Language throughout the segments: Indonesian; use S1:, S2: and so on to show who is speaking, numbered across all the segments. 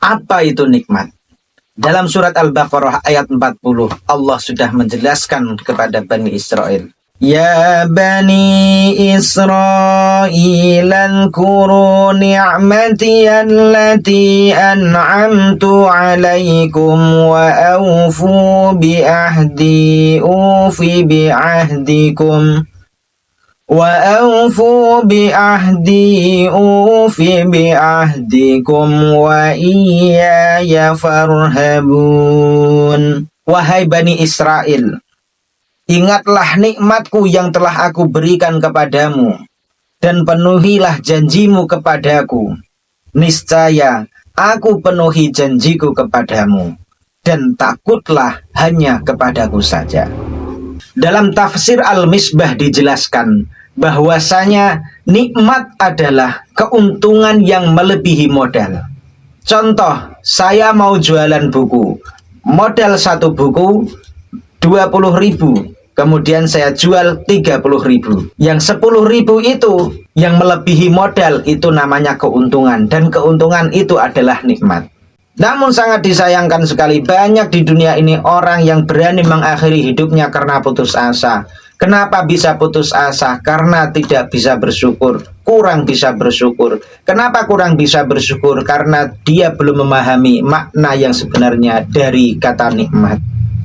S1: Apa itu nikmat? Dalam surat Al-Baqarah ayat 40, Allah sudah menjelaskan kepada Bani Israel. Ya Bani Israel, اذكروا نعمتي التي أنعمت عليكم وأوفوا بعهدي أوف بعهدكم wa iyaya farhabun. Wahai Bani Israel, ingatlah nikmatku yang telah aku berikan kepadamu, dan penuhilah janjimu kepadaku. Niscaya aku penuhi janjiku kepadamu, dan takutlah hanya kepadaku saja. Dalam tafsir Al-Misbah dijelaskan bahwasanya nikmat adalah keuntungan yang melebihi modal. Contoh, saya mau jualan buku. Modal satu buku 20.000, kemudian saya jual 30.000. Yang 10.000 itu yang melebihi modal, itu namanya keuntungan, dan keuntungan itu adalah nikmat. Namun sangat disayangkan sekali, banyak di dunia ini orang yang berani mengakhiri hidupnya karena putus asa. Kenapa bisa putus asa? Karena tidak bisa bersyukur, kurang bisa bersyukur. Kenapa kurang bisa bersyukur? Karena dia belum memahami makna yang sebenarnya dari kata nikmat.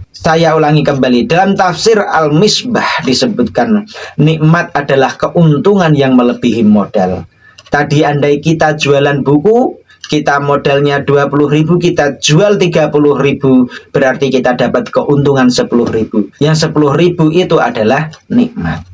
S1: Saya ulangi kembali, dalam tafsir Al-Misbah disebutkan nikmat adalah keuntungan yang melebihi modal. Tadi andai kita jualan buku, kita modalnya 20.000, kita jual 30.000, berarti kita dapat keuntungan 10.000. Yang 10.000 itu adalah nikmat.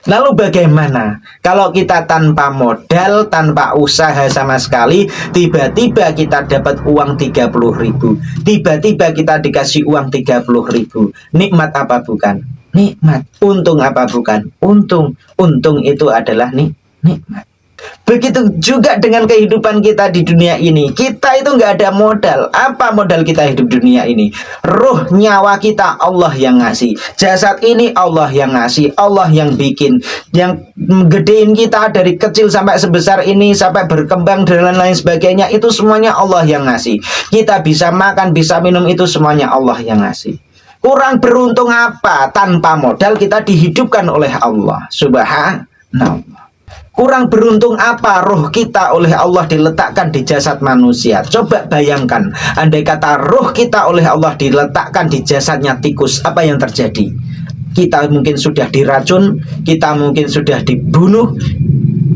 S1: Lalu bagaimana kalau kita tanpa modal, tanpa usaha sama sekali, tiba-tiba kita dapat uang 30.000, tiba-tiba kita dikasih uang 30.000. Nikmat apa bukan? Nikmat. Untung apa bukan? Untung. Untung itu adalah nikmat. Begitu juga dengan kehidupan kita di dunia ini. Kita itu nggak ada modal. Apa modal kita hidup dunia ini? Ruh, nyawa kita Allah yang ngasih. Jasad ini Allah yang ngasih, Allah yang bikin. Yang gedein kita dari kecil sampai sebesar ini, sampai berkembang dan lain sebagainya, itu semuanya Allah yang ngasih. Kita bisa makan, bisa minum, itu semuanya Allah yang ngasih. Kurang beruntung apa? Tanpa modal kita dihidupkan oleh Allah Subhanallah. Kurang beruntung apa? Roh kita oleh Allah diletakkan di jasad manusia. Coba bayangkan, andai kata roh kita oleh Allah diletakkan di jasadnya tikus, apa yang terjadi? Kita mungkin sudah diracun, kita mungkin sudah dibunuh,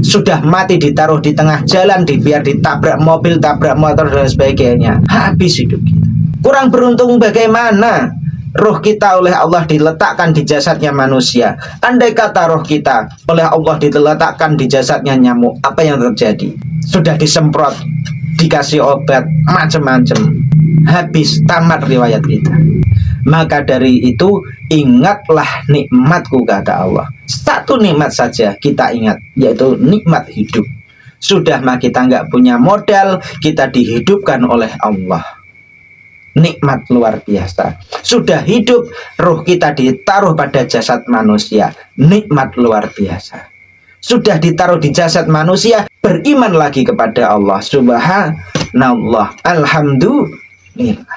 S1: sudah mati, ditaruh di tengah jalan, biar ditabrak mobil, tabrak motor dan sebagainya. Habis hidup kita. Kurang beruntung bagaimana? Roh kita oleh Allah diletakkan di jasadnya manusia. Andai kata roh kita oleh Allah diletakkan di jasadnya nyamuk, apa yang terjadi? Sudah disemprot, dikasih obat, macam-macam. Habis, tamat riwayat kita. Maka dari itu, ingatlah nikmatku, kata Allah. Satu nikmat saja kita ingat, yaitu nikmat hidup. Sudah mah kita nggak punya modal, kita dihidupkan oleh Allah. Nikmat luar biasa. Sudah hidup, roh kita ditaruh pada jasad manusia. Nikmat luar biasa. Sudah ditaruh di jasad manusia, beriman lagi kepada Allah Subhanallah. Alhamdulillah.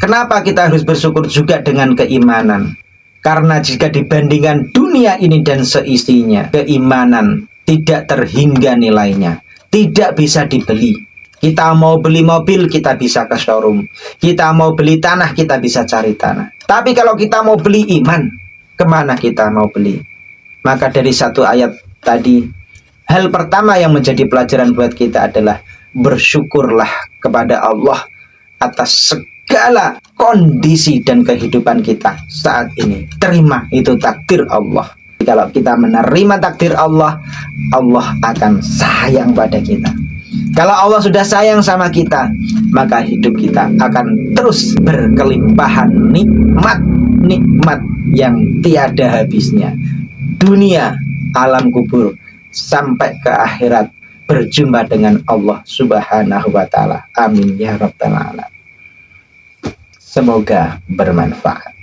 S1: Kenapa kita harus bersyukur juga dengan keimanan? Karena jika dibandingkan dunia ini dan seisinya, keimanan tidak terhingga nilainya, tidak bisa dibeli. Kita mau beli mobil, kita bisa ke showroom. Kita mau beli tanah, kita bisa cari tanah. Tapi kalau kita mau beli iman, kemana kita mau beli? Maka dari satu ayat tadi, hal pertama yang menjadi pelajaran buat kita adalah bersyukurlah kepada Allah atas segala kondisi dan kehidupan kita saat ini. Terima itu takdir Allah. Kalau kita menerima takdir Allah, Allah akan sayang pada kita. Kalau Allah sudah sayang sama kita, maka hidup kita akan terus berkelimpahan nikmat yang tiada habisnya. Dunia, alam kubur, sampai ke akhirat, berjumpa dengan Allah Subhanahu wa ta'ala. Amin ya rabbal alamin. Semoga bermanfaat.